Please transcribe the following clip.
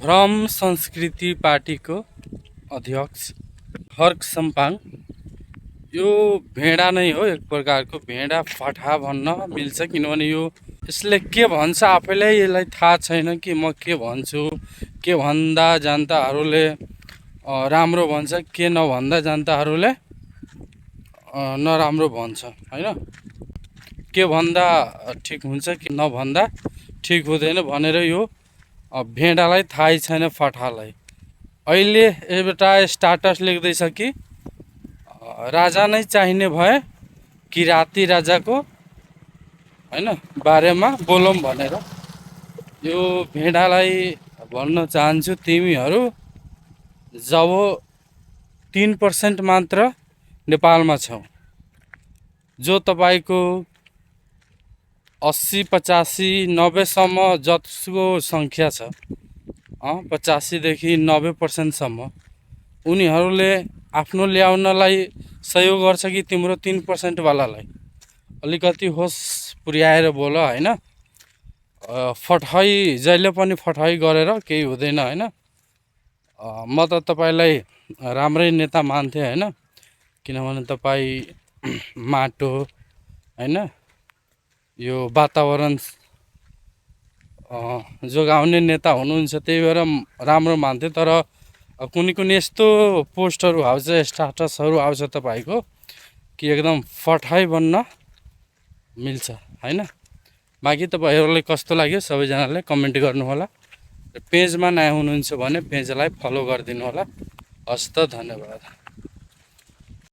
भ्रम संस्कृति पार्टीको अध्यक्ष खर्क सम्पाङ यो भेडा नै हो, एक प्रकारको भेडा फटा भन्न मिल्छ। किनभने यो यसले के भन्छ आफैलाई यसलाई थाहा छैन कि म के भन्छु, के भन्दा जनताहरूले राम्रो भन्छ, के नभन्दा जनताहरूले नराम्रो भन्छ हैन। के भन्दा ठिक हुन्छ कि नभन्दा ठिक हुँदैन भनेर यो भेडालाई थाहै छैन फटालाई। अहिले एउटा स्टाटस लेख्दैछ कि राजा नै चाहिने भए किराती राजाको हैन बारेमा बोलौँ भनेर। यो भेडालाई भन्न चाहन्छु, तिमीहरू जब 3% मात्र नेपालमा छौ, जो तपाईको 80, 85, 90 सम्म जतिको सङ्ख्या छ, 85 देखि 90% सम्म उनीहरूले आफ्नो ल्याउनलाई सहयोग गर्छ कि तिम्रो 3% वालालाई अलिकति होस पुर्याएर बोल हैन। फठाई जहिले पनि फठाई गरेर केही हुँदैन हैन। म त तपाईलाई राम्रै नेता मान्थे हैन, किनभने तपाई माटो हैन यो वातावरण जोगाउने नेता हुनुहुन्छ, त्यही भएर राम्रो मान्थे। तर कुनै कुनै यस्तो पोस्टहरू आउँछ, स्टाटसहरू आउँछ तपाईको कि एकदम फठाई बन्न मिल्छ हैन। बाँकी तपाईहरूलाई कस्तो लाग्यो सबैजनाले कमेन्ट गर्नु होला। पेजमा नयाँ हुनुहुन्छ भने पेजलाई फलो गरिदिनु होला। हस्त, धन्यवाद।